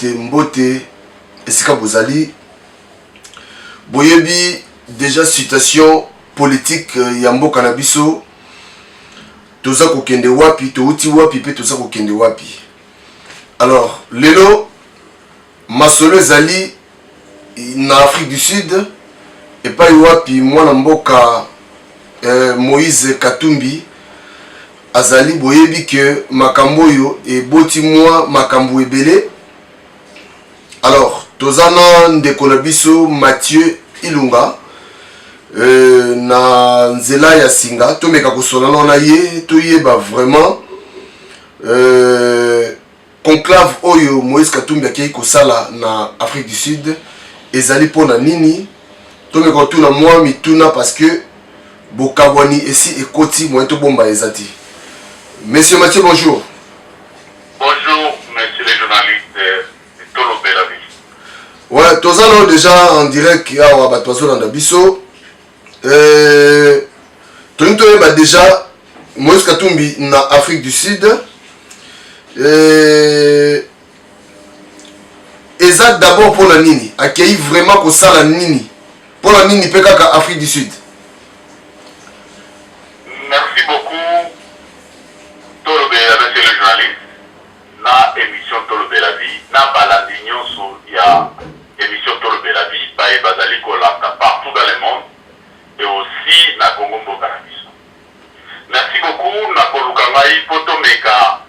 Mbote esika bozali boyebi déjà situation politique ya mboka na biso toza kokende wapi touti wapi pe toza kokende wapi. Alors lelo masolo ezali na Afrique du Sud epai wapi mwana mboka Moïse Katumbi azali boyebi ke makambo oyo eboti mwa makambo ebele. Alors tozana ndeko na biso Mathieu Ilunga na nzela ya singa tomeka kosolana na ye toyeba vraiment conclave oyo Moïse Katumbi akei kosala na Afrique du Sud ezali pona nini tomeka tuna mwa mituna parce que bokabwani esi ekoti moyen to bomba ezati. Monsieur Mathieu, bonjour. Bonjour, monsieur les journalistes de Tolo Belavi. Ouais, tous allons déjà en direct à Wabatwazo dans Dabiso. Nous avons déjà Moïse Katumbi na Afrique du Sud. Exact d'abord pour la Nini. Accueilli vraiment que ça la Nini. Pour la Nini, Pekaka Afrique du Sud. Merci beaucoup. Tolo Belavi, monsieur le journaliste. Na émission Tolo Belavi, na baladinyo sur ya émission Tolo Belavi, by Bazali Kolaka partout dans le monde et aussi na Congo Cannabis. Merci beaucoup na Kolukangai Potomeka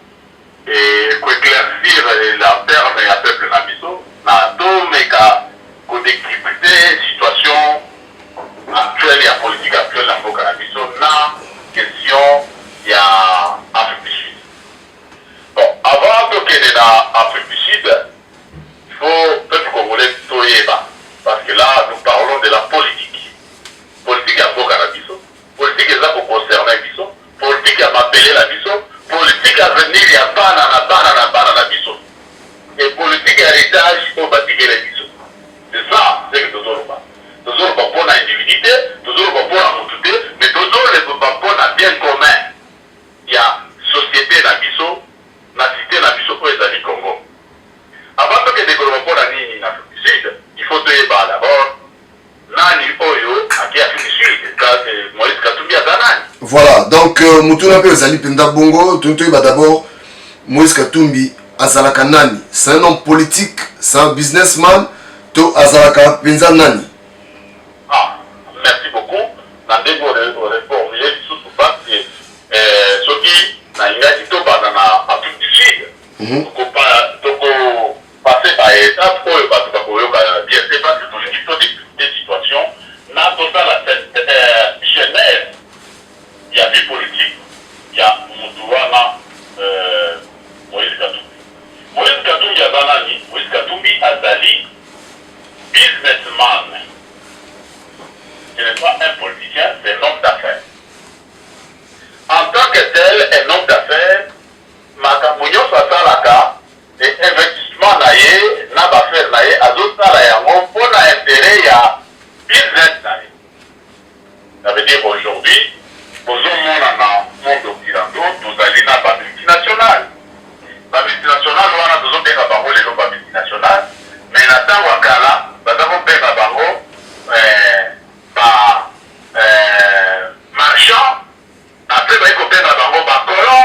et pour éclaircir la terre et la peuple Nabiso, na Tomeka pour décrypter situation actuelle et la politique actuelle dans le Cannabis, na question ya Afrique du Sud. Bon, avant de quitter l'Afrique du Sud, il faut peuple congolais Toyeba. Parce que là, nous parlons de la politique. Politique à Bokanabiso, politique à Zako concerné Biso, politique à m'appeler la Biso, politique à venir à Bana Biso. Et politique à héritage au bâtiment les Biso. C'est ça, c'est que nous avons pas. Nous avons pas pour l'individualité, nous avons pas pour la montée, mais nous avons pas pour la bien commun. Il y a société la Biso, la cité la Biso pour les amis Congo. Avant que les développements la Nini na Afrique du Sud, il faut te débattre d'abord. Nani Oyo, à qui Afrique du Sud, Moïse Katumbi à Nani. Voilà, donc Moutouna Pe Zali Penda Bongo, Tuntoiba d'abord, Moïse Katumbi, Azalaka Nani. C'est un homme politique, c'est un businessman, to Azalaka Penza Nani. Ah, merci beaucoup. Nandego reformulé sous parce que ce qui n'a pas dit dans Afrique du Sud. Donc, passer par étapes pour le bien c'est parce que pour des situations, dans la Genève, il y a des politiques, il y a Moutouana, Moïse Katumbi. Moïse Katumbi a Zanani, Moïse Katumbi a Zali, businessman. Ce n'est pas un politicien, c'est un homme d'affaires. En tant que tel, un homme d'affaires, Makamounyo Sasalaka, et investissement naïe, n'a pas fait naïe, à d'autres naïe, on peut intérêt, il y a business naïe. Ça veut dire aujourd'hui, nous avons un monde occidental, nous allons dans la multinationale. La multinationale, nous avons besoin de parole de la multinationale, mais nous avons Wakala, nous avons besoin de parole, marchand, après, il y a un colon,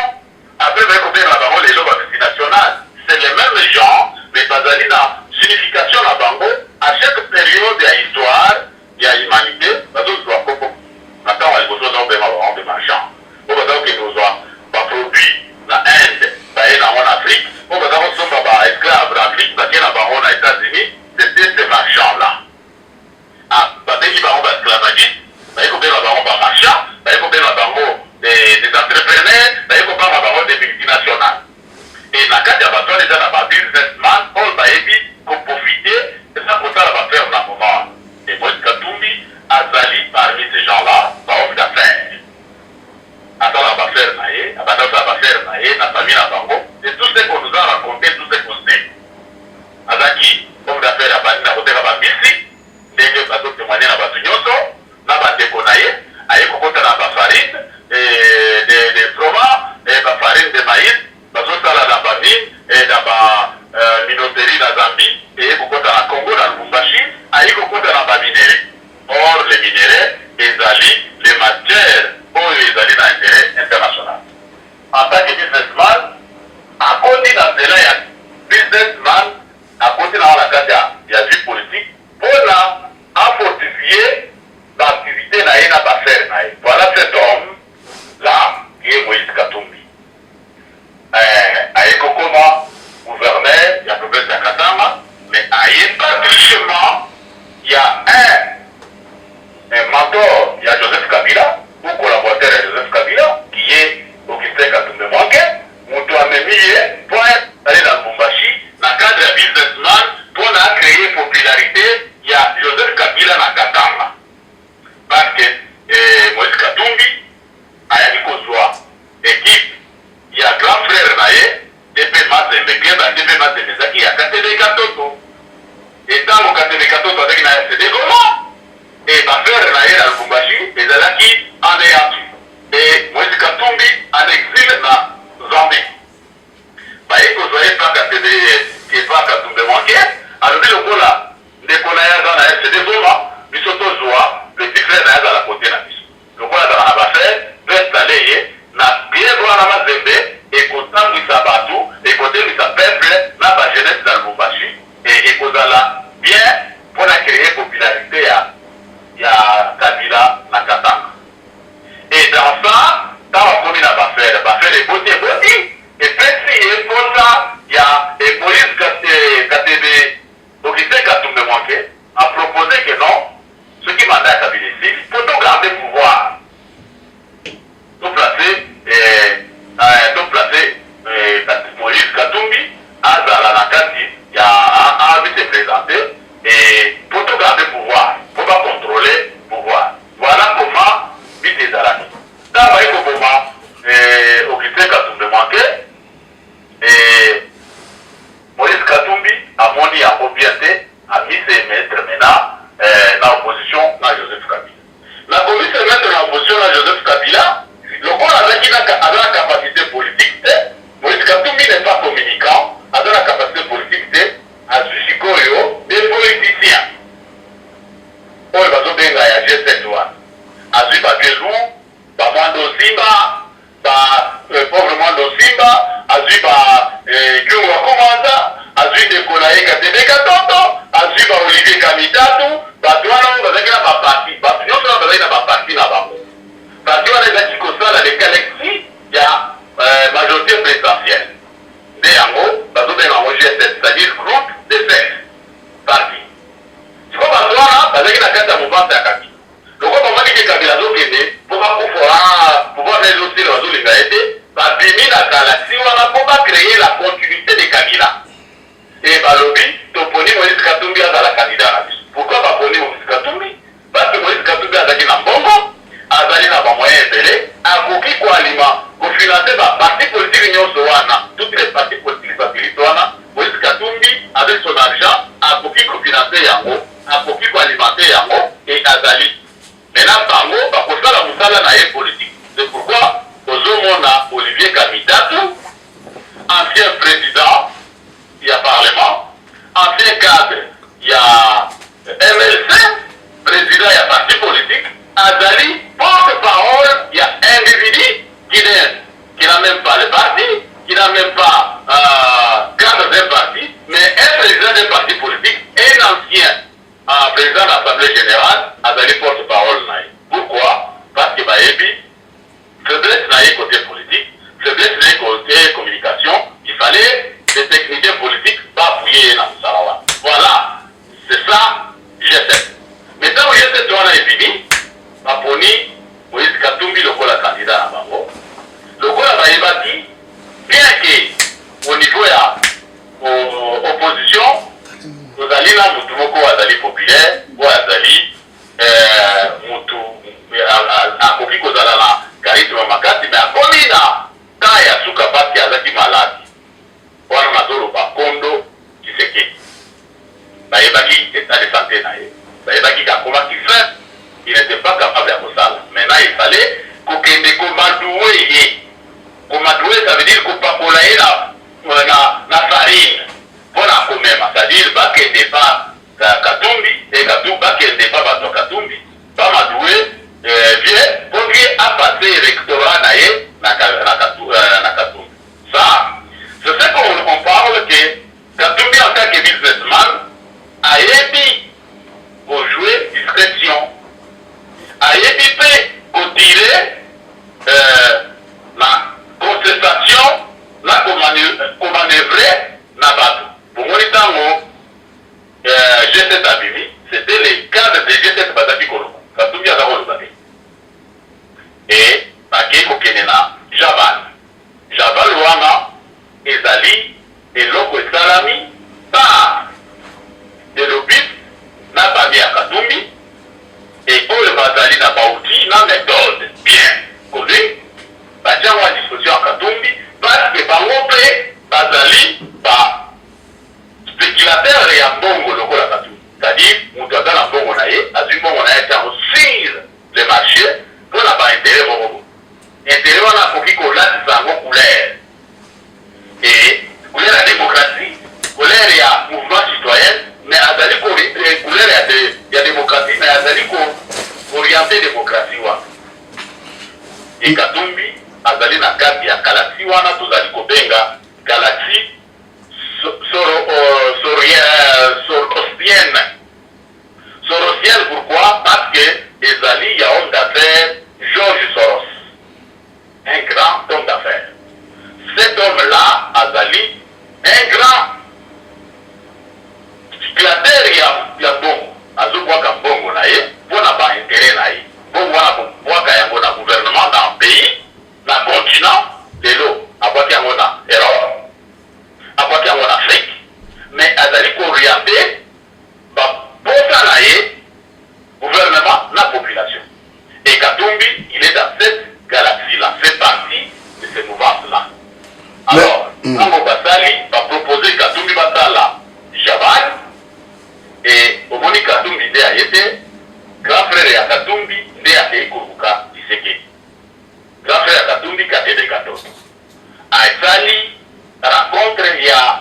après, il y a les gens multinationales. C'est les mêmes gens, mais pas dans la signification de la banque. À chaque période, il y a histoire, il y a humanité. Maintenant, on a besoin de marchands. On va dire que nous avons produit la Inde, en Afrique. On va dire que nous sommes esclaves en Afrique, parce qu'il y a aux États-Unis. C'était ces marchands-là. Ah, parce qu'il y a des esclavagistes, il y a des marchands, il y a des entrepreneurs, il y a des multinationales. Et la carte de la businessman, on va éviter popularité, il y a Joseph Kabila na Katanga. Parce que Moïse Katumbi a une équipe, il y a grand frère Naye, TP Mazembe, TP Mazembe, il y a KTD Katoto. Et tant que KTD Katoto avec une CD Goma, et ma frère Naye à Lubumbashi, et Zalaki en est et Moïse Katumbi en exil na Zambie. Baye ko zoye pas KTD qui est pas Katumbi manqué, alors le kola, de kola ya dans la CD Goma, bisoto zoa, le petit frère Naye à la côté na biso. Le kola dans la baffaire, peut installer na bien voir na Mazembe, et kotan misa batu, et kote misa peuple, na ba jeunesse dans Lubumbashi, et kozala bien pour la créer popularité ya Kabila na Katanga. Et dans ça, dans la commune à Bafel est beauté, et puis il faut ça, il y a et police KTB, donc il sait qu'à tout me manquer, a proposé que non, ce qui m'a dit à Kabila ici, il faut tout garder pouvoir. Tout placer, Moïse Katumbi, à Zalanakati, il y a un vice-présenté, et pour tout garder pouvoir, pour pas contrôler pouvoir. Voilà comment vite les Zalaki. Dans le moment, Augustin Katumbi manqué, et Moïse Katumbi a moni à mobilité, a mis ses maîtres maintenant dans l'opposition à Joseph Kabila. La commission se mettre en opposition à Joseph Kabila, le corps avec la capacité politique, Moïse Katumbi n'est pas communicant, a la capacité politique à Sushikoyo, des politiciens. On va se faire un G7 azui babelu, bamando simba, pauvre mando simba, azui kyungwa kumanza, azui de kolaye katebe katoto, azui Olivier Kamitatu, batuana bazakina ba parti, batuana bazakina ba parti na bango. Batuana ezaki kosala le galaxie ya majorité présidentielle. De yango, bazobenga ngo G7, c'est-à-dire groupe de 7 partis. Siko batuana bazakina kata mouvance ya Kabila. Donc, on va dire que Kabila Zokene, pour pouvoir résoudre les réseaux de va bénir la galaxie, on va créer la continuité de Kabila. Et Balobi, Toponi Moïse Katumbi a la candidat. Pourquoi Baponi Moïse Katumbi? Parce que Moïse Katumbi a zaki na bongo, a zali na ba moyen epele, a koki ko aliment, ko financer ba parti politique nyonso wana, toutes les partis politiques facilité wana, Moïse Katumbi avec son argent, a koki ko financer yango, a koki ko alimenter yango, et azali. Maintenant, Bango, bakosala musala na ye politique. C'est pourquoi, ozomona Olivier Kamitatu, ancien président, il y a Parlement, ancien cadre, il y a MLC, président, il y a parti politique, Azali, porte-parole, il y a individu qui n'a même pas le parti, qui n'a même pas cadre d'un parti, mais un président d'un parti politique, un ancien président de l'Assemblée générale, Azali porte-parole. Pourquoi? Parce que Baébi, faiblesse naïe côté politique, faiblesse naïe côté communication, il fallait des techniciens politiques pas appuyer dans le Sarawa. Voilà, c'est ça, G7. Maintenant, G7 on a fini, Baponi, Moïse Katumbi, le la candidat à Bango. Le la Baébati, bien que au niveau de l'opposition, nous allons là, nous trouvons qu'on a populaire, ou Azali, mutu akoki kozala na charisme makasi me akomi na ta ya suka pasi azaki maladi wana nazoloba Kondo Tshisekedi bayebaki état de santé na ye bayebaki kakomaki fin il n'était pas capable ya kosala maintenant il fallait kokende komadoué ye komadoué ça veut dire kopakola ye na farine mpona komema c'est-à-dire bakende pa Katumbi et Katumbi bakende pa bato Katumbi Bamadoué vient pour lui à passer l'électorat na Katumbi. Ça, c'est ce qu'on parle que Katumbi en tant que businessman a aidé pour jouer discrétion, a aidé pour tirer la contestation, la manœuvrer na bateau. Pour moi, valeur ya mbongo lokola Katumbi. C'est-à-dire, mutu aza na mbongo na ye, azwi mbongo na ye tango sur le marché, pour na ba intérêt moko. Intérêt wana akoki kolatisa yango couleur. Et couleur ya démocratie, couleur ya mouvement citoyen, mais azali couleur ya démocratie, mais azali orienté démocratie wana. Et Katumbi azali na kati ya galaxie wana tozali kobenga galaxie sorosienne. Pourquoi? Parce que ezali ya homme d'affaires George Soros, un grand homme d'affaires. Cet homme-là azali un grand speculateur ya bongo, azobwaka mbongo na ye mpona ba intérêt na ye. Bongo wana kobwaka yango na gouvernement dans un pays, na continent, lelo abwaki yango na Europe, abwaki yango na Afrique, mais azali koorienté baposa na ye gouvernement na population. Et Katumbi, il est dans cette galaxie-là, fait partie de ces mouvances-là. Alors, Nango Basali va proposer Katumbi Basala Jabal, et au moment où Katumbi de a été, grand frère ya Katumbi de a été Kuruka Tshisekedi. Grand frère ya Katumbi Katebe Katoto. Aïsali rencontre ya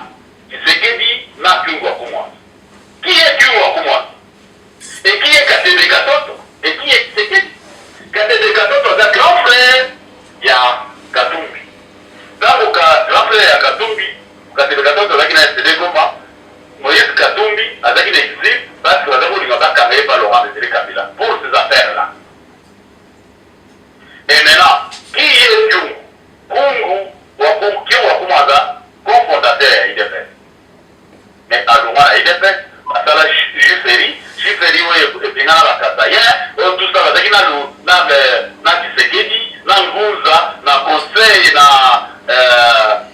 Tshisekedi na Kyungu Wakumwa. Qui est Kyungu Wakumwa? Et qui est Katebe Katoto? Et qui est Tshisekedi? Katebe Katoto est grand frère ya Katumbi. Donc, grand frère ya Katumbi, Katebe Katoto là qui n'a été comment? Moïse Katumbi a dit qu'il existe parce que nous avons camé par Laurent Désiré Kabila pour ces affaires-là. Et maintenant, qui est Kyungu? Kyungu Wakumaga, cofondateur de l'IDPS. Mais à Laurent à l'IDPS, à la Jiferi, et dans la Kasaïen, tout ça va dire na Tshisekedi, na Nguza, na Conseil, na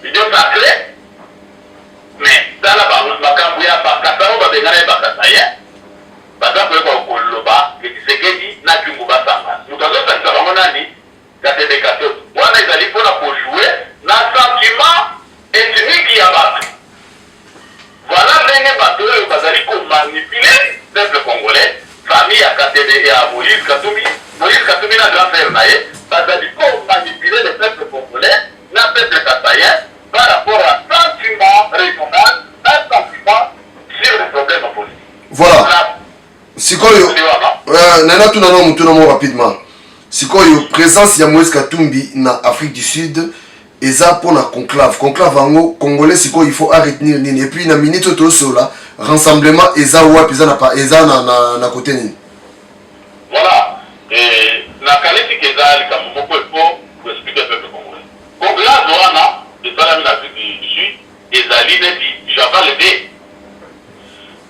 Union Sacrée. Mais dans la Bakambouya, Bakasao, Babengane, Bakasaïen, Bakambouya, Koloba, et Tshisekedi, na Kyunguba Sanga. Nous avons fait ça vraiment nani, Katebe Katoto. On a des alliés pour jouer, na sentiment ethnique qui a battu. Voilà, les bateaux, Bazali, pour manipuler le peuple congolais, famille à Katebe et à Moïse Katumbi. Moïse Katumbi n'a grand frère, Bazali, pour manipuler le peuple congolais, le peuple kasaïen, par rapport à sentiment régional, un sentiment sur les problèmes politiques. Voilà. Sikoyo, nana tout nano rapidement. Sikoyo, présence ya Moïse Katumbi na Afrique du Sud, eza pour la conclave. Conclave ango, Congolais, sikoyo, il faut arrêter nini. Et puis, na minute to sola, rassemblement, eza wap, eza na côté nini. Voilà. Et na kaleti keza, les kamomoko pour expliquer le peuple congolais. Conclave, wana, de Salami l'Afrique du Sud, ezali neti Jabal D.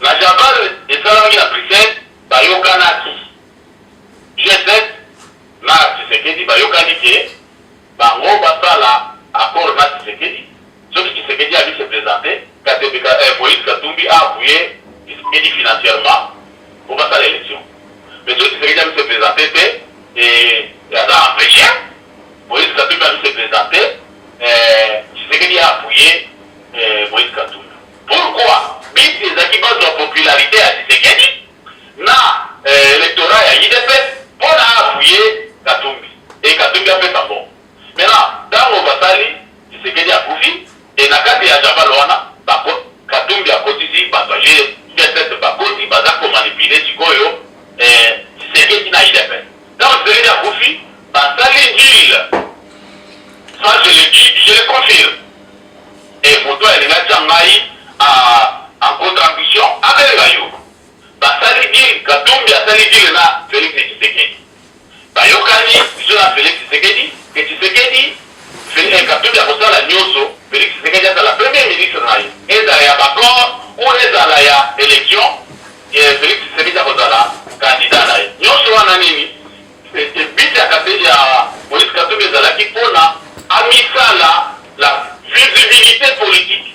La Jabal et Salami la Bruxelles, bayokanaki. G7, na Tshisekedi bayokani ke, bango basala accord na Tshisekedi. Ce que Tshisekedi a vu se présenter, Moïse Katumbi a appuyé Tshisekedi financièrement pour passer l'élection. Mais ce que Tshisekedi a vu se présenter, et il a empêché, Moïse Katumbi a vu se présenter, Tshisekedi a appuyé Moïse Katumbi. Pourquoi? Bisi ezaki base de popularité à Tshisekedi na électorat ya IDPS pour appuyer Katumbi. Et Katumbi a fait ça bon. Maintenant, dans le Basali, Tshisekedi a poussé et na kati ya Jabal wana, Katumbi a continué à passager cette bakoti baza ko manipuler sikoyo Tshisekedi na IDPS. Dans Tshisekedi a poussé, Basali Gilles. Ça je le dis, je le confirme. Et pour toi, il y a en contribution avec Gayo. Basali Gilles, Katumbi a sali Gilles na Félix Tshisekedi. Bayokani, je la Félix Tshisekedi, que Tshisekedi, Katumbi a posé la Nyoso, Félix Tshisekedi est la première ministre de et dans la accord ou est dans la élection, et Félix Tshisekedi a posé la candidat là. Nyoso wana nini? C'est but à Moïse Katumbi ezalaki pona amisala la visibilité politique,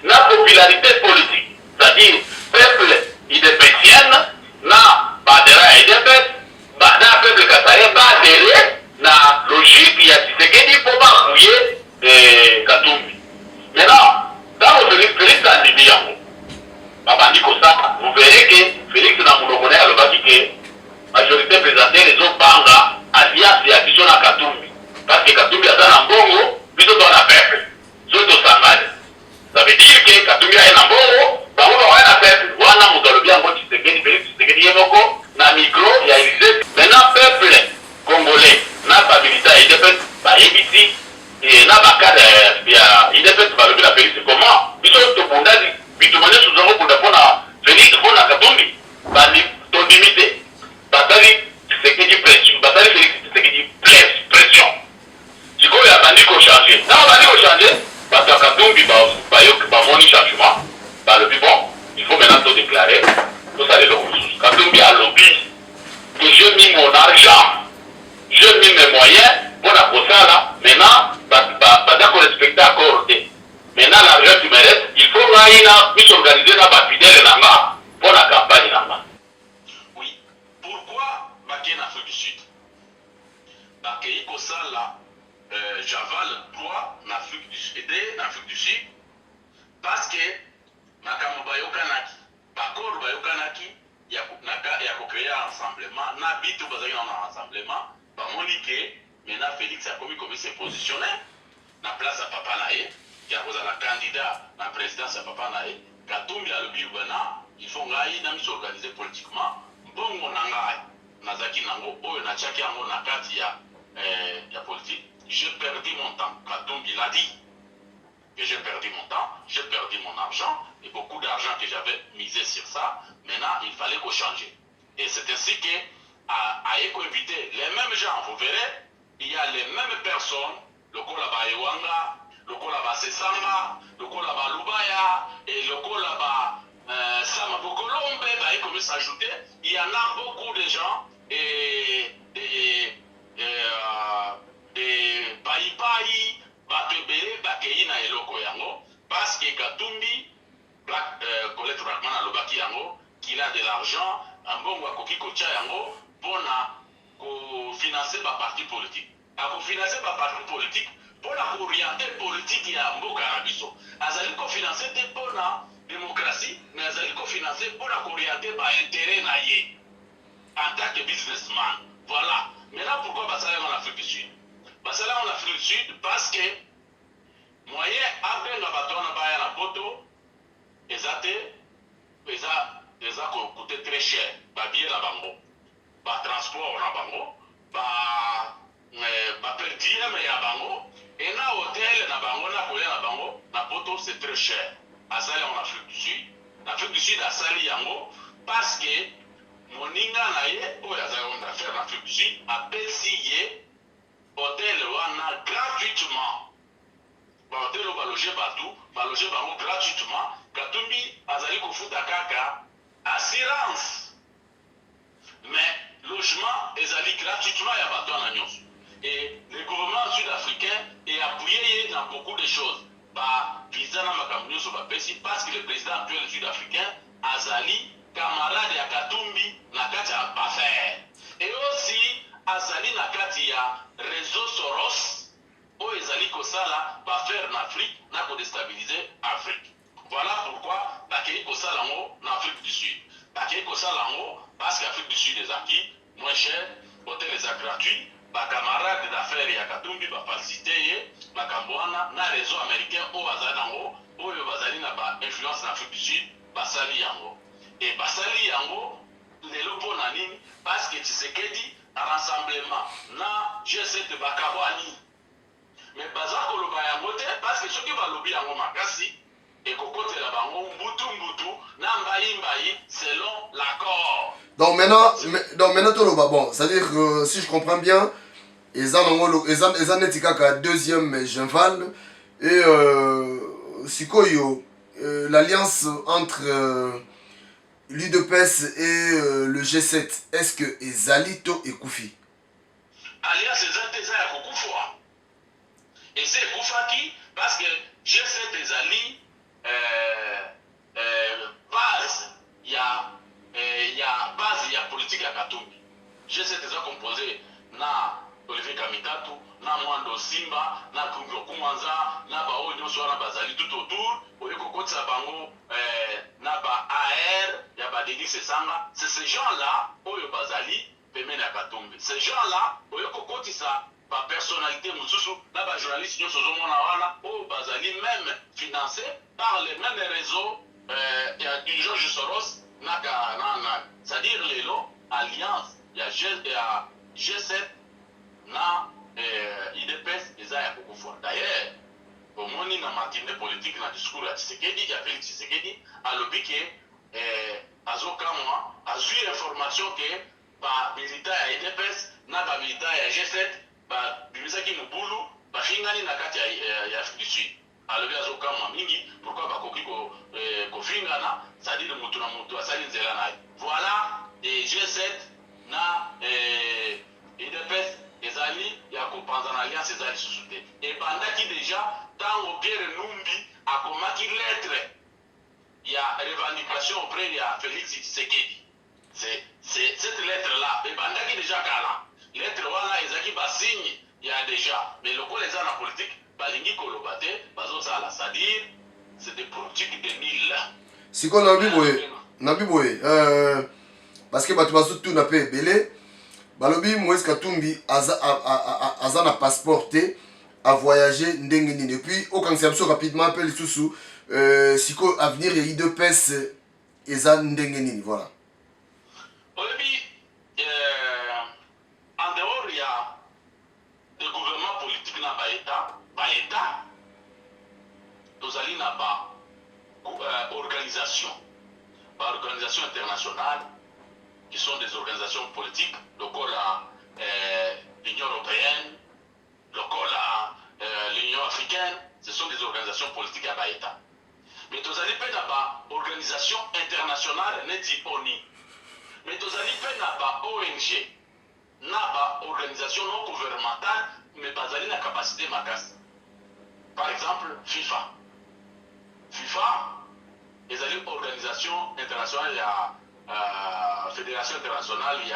la popularité politique, c'est-à-dire peuple idépétienne, na badera idépète, na peuple kasaïen, badere, na logique ya Tshisekedi pour bafouiller Katumbi. Maintenant, dans le Félix Kandimi yango, babandi kosala, vous verrez que Félix Namunokone alobaki que majorité présidentielle ezobanga alliance ya biso na Katumbi. Parce que Katumbi aza na mbongo, biso toza na peuple. So tosangani. Ça veut dire que Katumbi aye na mbongo, bango bakoya na peuple. Wana moto alobi yango Tshisekedi, Félix Tshisekedi ye moko na micro ya Élysée. Maintenant peuple congolais na babilité ya IDPS bayebisi na bakade ya IDPS balobi na Félix comment biso tobundaki bitumane suzango bunda mpona Félix mpona Katumbi bandi tondimite batali Tshisekedi pression batali Félix Tshisekedi pression sikoyo abandi kochange na babandi kochange bato ya Katumbi bamoni changement balobi bon il faut maintenant todéclarer tosala eloko mosusu Katumbi alobi que je mis mon argent je mis mes moyens pour la kosala maintenant baza korespecte accord te maintenant l'argent qui me reste il faut ngai na biso organiser na bafidele na nga pour la campagne na nga. Oui, pourquoi bakei na Afrique du Sud bakei kosala Javal 3 na Afrique du Sud parce que makambo bayokanaki bakor bayokanaki ya kokrea rassemblement na bitu bazali na rassemblement bamoni ke maintenant Félix akomi komi se positionner na place ya papa na ye ya kozala candidat na présidence ya papa na ye Katumbi alobi bana il faut ngai na miso organiser politiquement mbongo na ngai nazaki nango oyo natiaki yango na kati ya politique j'ai perdu mon temps. Katumbi l'a dit que j'ai perdu mon temps, j'ai perdu mon argent et beaucoup d'argent que j'avais misé sur ça. Maintenant, il fallait qu'on change. Et c'est ainsi que à éviter les mêmes gens, vous verrez, il y a les mêmes personnes, le Kolaba Ewanga, le Kolaba Sesanga, le Kolaba Lubaya et le Kolaba Samabokolombe, ils commencent à s'ajouter. Il y en a beaucoup de gens et des Païpaï, Batebele, Bakei na eloko yango, parce que Katumbi, Colette Brackman a lobaki yango, qu'il a de l'argent, un bon wakoki kocha yango, pour financer ma parti politique. Pour financer ma parti politique, pour orienter politique ya mboka na biso. Azali ko financer te pour la démocratie, mais azali ko financer pour orienter ba intérêt na ye en tant que businessman. Voilà. Maintenant pourquoi basala en Afrique du Sud? Basala en Afrique du Sud parce que moyen abenga batona baya na poto ezate eza ko coûter très cher. Ba billet na bango, ba transport na bango, ba per diem ya bango, et na hôtel na bango na koya na bango na poto c'est très cher. Asali en Afrique du Sud. L'Afrique du Sud asali yango parce que moninga na ye oyo azali on affaire en Afrique du Sud apesi ye hôtel wana gratuitement. Ba hôtel ba loger batou, ba loger bango gratuitement. Katumbi azali kofuta kaka assurance. Mais logement ezali gratuitement ya bato na nyonso. Et le gouvernement sud-africain est appuyé dans beaucoup de choses. Bah, visa na makambo nyonso bapesi parce que le président actuel sud-africain azali camarade ya Katumbi na kati ya affaire. Et aussi azali na kati ya réseau Soros o ezali kosala affaire en Afrique na ko déstabiliser Afrique. Voilà pourquoi bakei kosala ngo na Afrique du Sud. Bakei kosala ngo parce qu'Afrique du Sud est acquis moins cher, hôtel est gratuit. Ba camarade d'affaires ya Katumbi ba facilité makambo wana na réseau américain o bazali nango oyo bazali na ba influence na Afrique du Sud basali yango. Et basali yango lelo pona nini parce que Tshisekedi a rassemblement na G7 bakabwani. Mais baza koloba yango te parce que soki balobi yango makasi et kokotela bango mbutu na mbayi selon l'accord. Donc maintenant toloba bon, c'est-à-dire que si je comprends bien, ils en etikaka deuxième Genval et sikoyo l'alliance entre l'UDPS et le G7, est-ce que ezalito et Koufi? Alliance ezate ya kokufwa. Et c'est Koufaki parce que G7 ezali base base ya politique ya Katumbi. G7 eza composé na Olivier Kamitatu, na Mwando Simba, na Kungyo Kumanza, na ba oyo nyonso wana bazali tout autour, oyo kokotisa bango na ba AR Félix Esanga, c'est ces gens-là, Oyo Bazali, Pemene Katumbi. Ces gens-là, Oyo Kokotisa, par personnalité, Moussousou, là, les journalistes, nous sommes Oyo Bazali, même financés par les mêmes réseaux, il y a George Soros, c'est-à-dire les lots, Alliance, il y a G7, na IDPS, ils ont beaucoup fois. D'ailleurs, au moment où na matinée politique, na discours à Tshisekedi, il y a Félix Tshisekedi, à l'objet que Azokamwa a eu information que par militaire à IDPS, na ba militaire à G7, ba bimisaki Mubulu, ba fingani na kati ya Afrique du Sud. À l'objet Azokamwa mingi, pourquoi ba koki ko fingana, c'est-à-dire mutu na mutu asali nzela na. Voilà, et G7 na IDPS ezali ya kopanza na alliance ezali susute. Et bandaki déjà tant Pierre Numbi a commis lettre, il y a revendication auprès de Félix Tshisekedi. C'est cette lettre-là, et bandaki déjà kala. Lettre wana ezaki ba signe, il y a déjà. Mais le coup les ana politique, balingi kolobate, bazo sala, c'est-à-dire c'est des politiques de Nil. Si qu'on a biboé, parce que batu bazo tout na pe belé. Balobi Moïse Katumbi aza na passeport a voyager ndenge nini. Et puis au conception rapidement appelle sous siko avenir et IDPS eza ndenge nini, voilà. Balobi en dehors il y a des gouvernements politiques na ba état tozali na ba organisation internationale qui sont des organisations politiques, le l'Union européenne, le l'Union africaine, ce sont des organisations politiques à l'État. Mais vous allez faire une organisation internationale, n'est pas ONU. Mais vous allez faire une ONG, une organisation non gouvernementale, mais vous avez la capacité de macasse. Par exemple, FIFA. FIFA, ils ont une organisation internationale, il y a fédération internationale, il y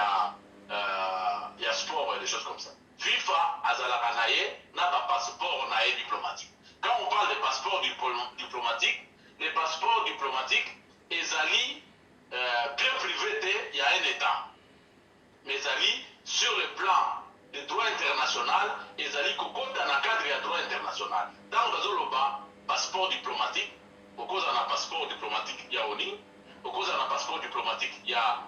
a sport et des choses comme ça. FIFA, Azala Kanaye, n'a pas passeport diplomatique. Quand on parle de passeport diplomatique, les passeports diplomatiques, ils allient bien privé, il y a un État. Mais ils allient sur le plan des droits internationaux, ils allient dans le cadre du droit international. Dans le passeport diplomatique, au cause d'un passeport diplomatique, il y a ONU. Au cause d'un passeport diplomatique, il y a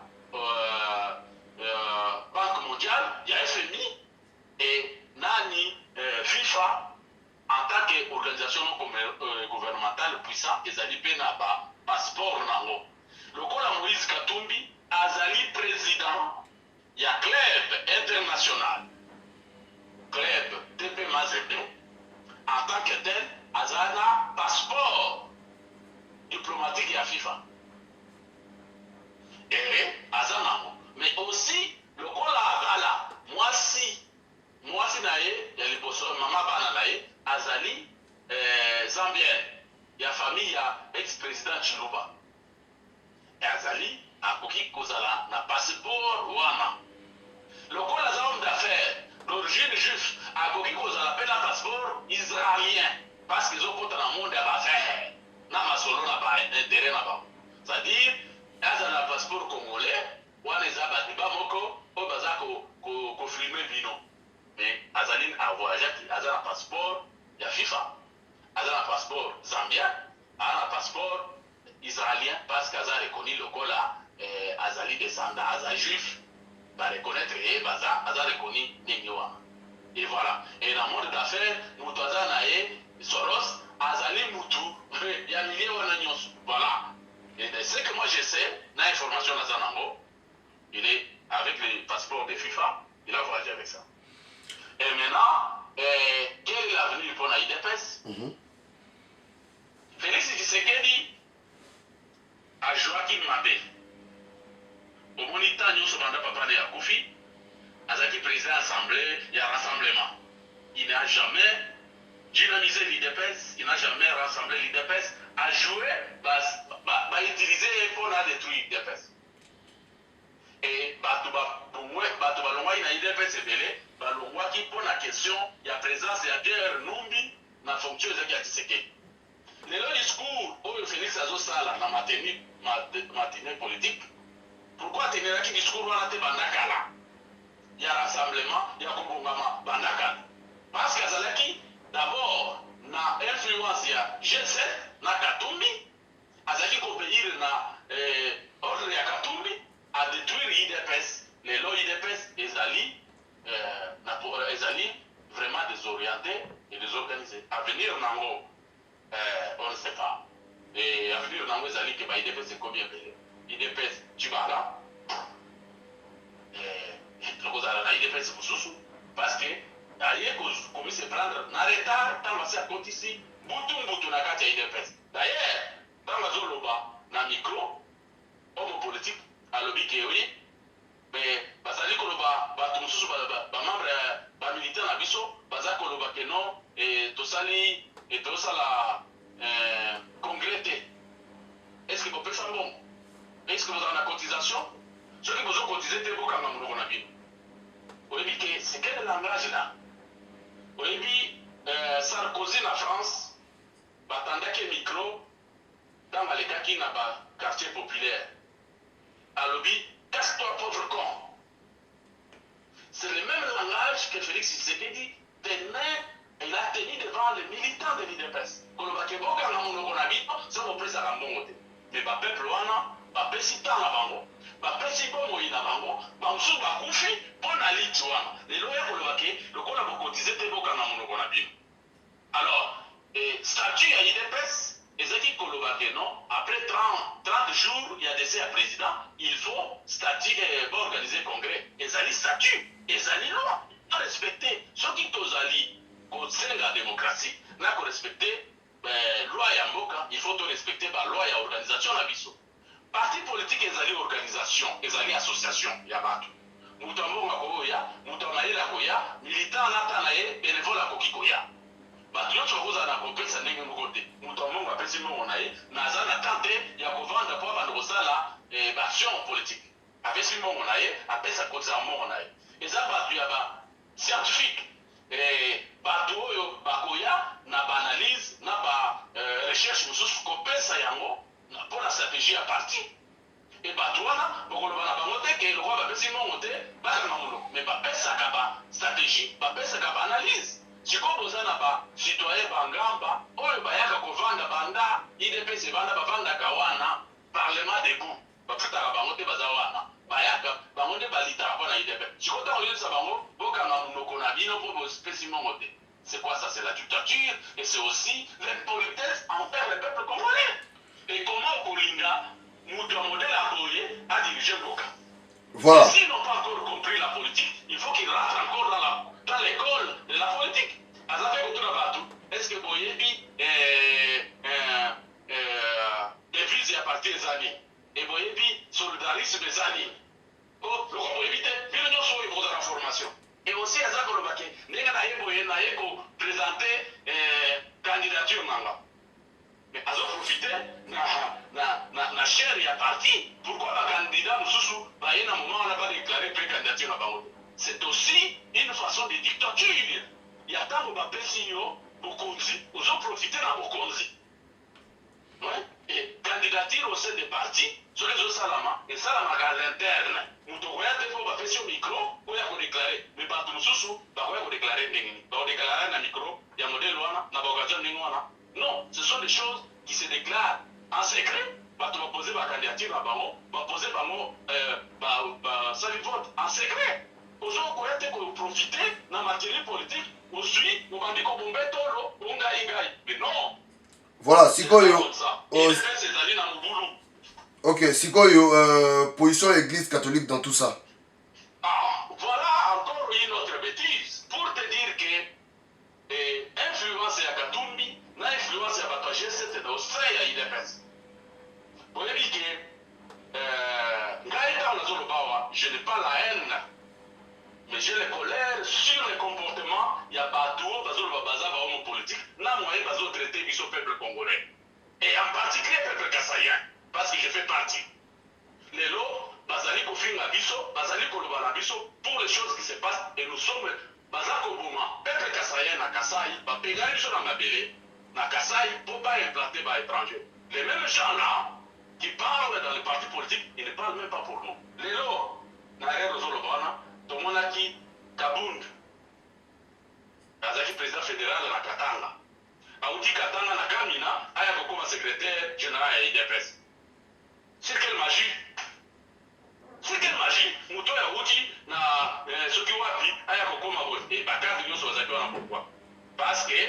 Banque mondiale, il y a FMI et Nani, FIFA, en tant qu'organisation non gouvernementale puissante, ils ont dit passeport nango. Le cas Moïse Katumbi, Azali président, il y a club international, club TP Mazembe, en tant que tel, Azana passeport diplomatique à FIFA. Et Azanamo. Mais aussi, le Kola moi si nae, il y a les bossos, maman Bananae, Azali, Zambienne, il y a famille, il y a ex-président Chiluba. Et Azali, a Koki Kozala, n'a passeport Wana. Le Kola homme d'affaires, d'origine juive, a Koki Kozala, paie un passeport israélien, parce qu'ils ont compté dans le monde d'affaires. N'a pas solo, n'a pas intérêt là-bas. C'est-à-dire, Azana passeport congolais, wana eza badiba moko oyo baza kofilme bino. Mais Azaline a voyagé, Azana passeport ya FIFA, Azana passeport zambien, Azana passeport israélien, parce qu'Aza reconnu le cola Azali descendant, Aza juif, va reconnaître et Baza, Aza reconnu Nengiwa. Et voilà. Et dans le monde d'affaires, Moutou Azana et Soros, Azali Moutou, il y a milliers de gens. Voilà. Et ce que moi je sais, l'information Nazanango, il est avec les passeports de FIFA, il a voyagé avec ça. Et maintenant, quel est l'avenir pour la IDPS? Félix Tshisekedi a Joachim Mabé. Au moniteur, nous sommes en train de Koufi, Azaki président assemblée, il y a rassemblement. Il n'a jamais dynamisé l'IDPS, il n'a jamais rassemblé l'IDPS, a joué, va utiliser pour la détruire l'IDPS. Et Batoubalongwa, il a IDPS et Belé, Balongwa qui pose la question, il y a présence, il y a guerre, Numbi, la fonction de Tshisekedi. Le discours où Félix Azosala, dans matinée politique, pourquoi tenir un discours wana te bandakala ya rassemblement ya kobongama bandakala parce que azalaki d'abord na influence ya G7 na Katumbi azalaki kobéir na ordre ya Katumbi à détruire IDPS lelo IDPS ezali ezali vraiment désorienté et désorganisé avenir nango on ne sait pas et avenir nango ezali ke ba IDPS ekomi ebele IDPS Tchibala tokozala na IDPS mosusu parce que aye komi se prendre na retard ntango asi akotisi mbutu na kati ya IDPS d'ailleurs ntango azoloba na micro homme politique alobi ke oui mais bazali koloba bato mosusu bamembre bamilitant na biso baza koloba ke non tosali tosala congrès te est ce que bopesa mbongo est ce que bozala na cotisation soki bozokotize te bokanga monoko na bino oyebi ke c'est quel langage là oyebi Sarkozy na France batandaki micro ntango alekaki na quartier populaire alobi casse-toi pauvre con. C'est le même langage que Félix Tshisekedi tenait, il a tenu devant les militants de l'IDPS. Kolobake boka na monoko na bino so bopesa ka mbongo te mais bapeuple wana bapesi ntan na bango bapesi bomoi na bango bamosusu bakufi mpo na liti wana lelo ya kolobake lokola bokotize te boka na monoko na bino alors statut ya IDPS ezaki kolobake non après 30 jours il y a décès à président il faut statut organiser congrès ezali statut ezali loi to respecter soki tozali kosenga démocratie na ko respecter loi ya mboka il faut to respecter ba loi ya organisation na biso parti politique ezali organisation ezali association ya bato mutu ambongo akoya mutu amayele akoya militant nata na ye bénévole akoki koya bato nyonso bakozala na kopesa ndenge moko te mutu ambongo apesi mbongo na ye naza na temps te ya kovanda mpo abanda kosala baaction politique apesi mbongo na ye apesa kozala mbongo na ye eza bato ya ba scientifique bato oyo bakoya na baanalyse na ba recherche mosusu kopesa yango mpo na stratégie ya parti e bato wana bokoloba na bango te ke lokwa bapesi mbongo te bakanga monoko me bapesaka ba stratégie bapesaka baanalyse sikoyo boza na bacitoyen bangamba oyo bayaka kovanda banda IDPS ebanda bavandaka wana parlement debout bafutaka bango te baza wana bayaka bango nde balitaka mpo na IDPS sikoyo ntango oyebisa bango bokanga monoko na bino mpo bopesi mbongo te c'est quoi ça? C'est la dictature et c'est aussi l'impolitesse envers le peuple congolais. Et comment Kolinga, Mouta modèle Aboye, a dirigé Boka. Voilà. S'ils n'ont pas encore compris la politique, il faut qu'ils rentrent encore dans l'école de la politique. Est-ce que Boyebi devise à partir des années et Boyebi solidarisme des années? Oh, le gros éviter, il y a une formation. Et aussi, à Zakolobake, nous avons présenté candidature. Mais à profiter na chair et à parti. Pourquoi la candidat nous à un moment on n'a pas déclaré pré-candidature? C'est aussi une façon de dictature. Il y a tant de signaux pour nous ont profité dans vos conduits. Et candidature au sein des partis, sur les autres salama, et salama à l'interne. Nous devons faire un micro pour déclarer. Mais pas tout sous, pour déclarer pour déclarer un micro, il y a un modèle na bagage non, ce sont des choses qui se déclarent en secret. Tu vas poser ma candidature à Bango, tu vas poser ça vote en secret. Aujourd'hui, on peut profiter dans la matière politique, aussi, on va dire qu'on va mais non. Voilà, Sikoyo. Ok, Sikoyo, position de l'église catholique dans tout ça. Ah, voilà encore une autre bêtise. Pour te dire que influence à Katumbi, n'a influence à Bataché, c'était dans l'Australie à IDPS. Vous voyez que, je n'ai pas la haine, mais j'ai la colère sur le comportement. Il y a Batou, homme politique, n'a moyen de traiter le peuple congolais. Et en particulier le peuple kassaïen, parce qu'il fait partie. Les lots, Bazali Kofinga Biso, Bazali Kolobana Biso, pour les choses qui se passent, et nous sommes Bazako Bouma, peuple kassaïen à Kassaï, Bapégali sur la Mabélé, na Kassaï, pour pas implanter par étranger. Les mêmes gens-là, qui parlent dans les partis politiques, ils ne parlent même pas pour nous. na rero zoloba wana tomonaki Kabunda azalaki président fédéral na Katanga auti Katanga na Kamina aya kokoma secrétaire général ya IDPS. C'est quelle magie? C'est quelle magie? Muto ya uti na soki wapi aya kokoma boye et bakadre nyonso bazalaki wana. Pourquoi? Parce que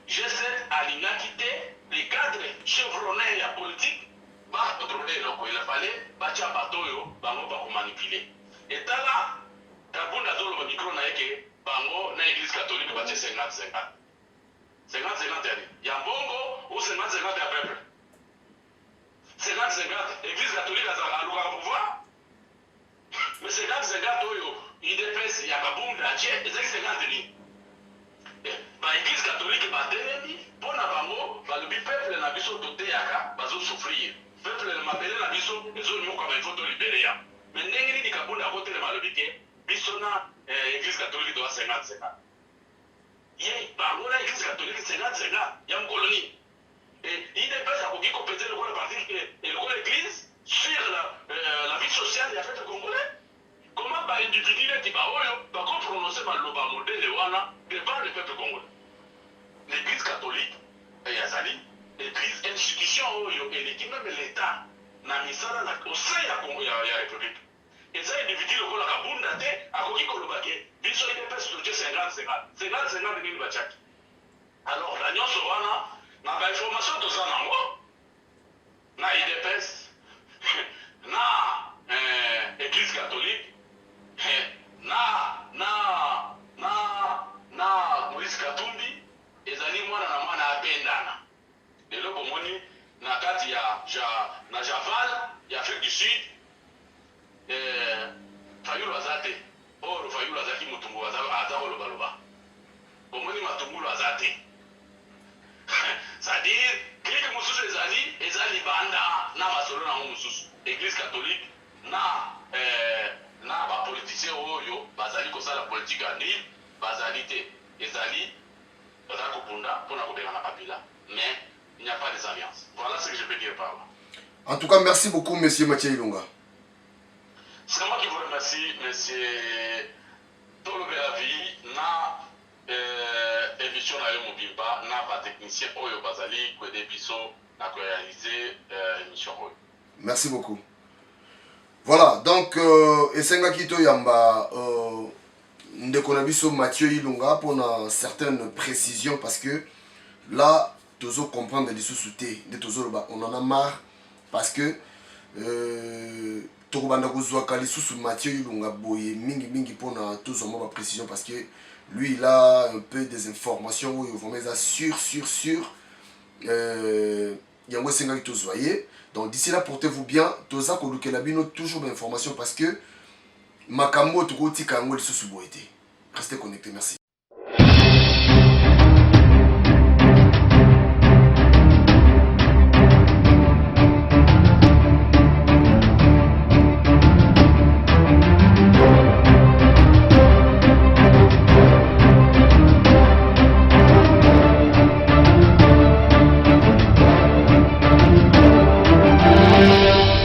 G7 alingaki te les cadres chevronnés ya politique ba contrôler loko, il fallait batia bato yo bango ba manipuler. Et là Kabunda zolo micro na yeke bango na église catholique batia 50-50. 50-50 ya mbongo ou 50-50 ya peuple. 50-50 église catholique azala luka pouvoir. Mais 50-50 oyo IDPS ya Kabunda atie ezaki 50 ni. Ba église catholique batelemi pona bango balobi peuple na biso toteyaka bazo souffrir. Peuple na mabele na biso ezonyoka ba ifoto libéré ya. Mais ndenge nini Kabunda akotelema alobi ke biso na église catholique doit 50-50. Ye bango na église catholique 50-50 ya mkoloni. Et IDPS akoki kopéter le rôle parti et le rôle l'église sur la vie sociale ya peuple congolais. Comment ba individu qui ba oyo ba ko prononcer maloba modèle wana devant le peuple congolais. L'église catholique et yazali église institution oyo et l'équipe même l'état na misala na au sein ya république. Et ça individu le kola Kabunda te akoki koloba ke biso IDPS soutien 50-50. 50-50 nini bachaki. Alors la nyonso wana na ba information to ça nango na IDPS na église catholique na Moïse Katumbi ezali mwana na mwana apendana. Lelo bomoni na kati ya Javal ya Afrique du Sud Fayulu azate oro Fayulu azaki mutungu azako loba bomoni matungulu azate. C'est-à-dire clique mususu ezali banda na masolo na mususu église catholique na ba politicien oyo bazali kosala politique ani bazali te ezali bazali kopunda pona kobenga na Kabila, mais il n'y a pas des alliances. Voilà ce que je peux dire par là. En tout cas, merci beaucoup, monsieur Mathieu Ilunga. C'est moi qui vous remercie, monsieur Tolobe la vie, na émission na yo mobimba, na ba technicien oyo bazali ko de biso na ko réaliser émission oyo. Merci beaucoup. Voilà, donc, Esenga Kito Yamba, Ndekonabiso Mathieu Ilunga pour certaines précisions parce que là, Tozo comprendre les sous-soutés de Tozo, on en a marre parce que Torobanda Kozouaka, les sous Mathieu Ilunga Boye, Mingi pour Tozo ma précision parce que lui il a un peu des informations où il va mettre sûr. Yango Esenga Kito Zoye. Donc d'ici là, portez-vous bien. Toza Kolukelabino, toujours d'informations parce que Makambo Tokoti Kango les sous-soutés. Restez connectés, merci.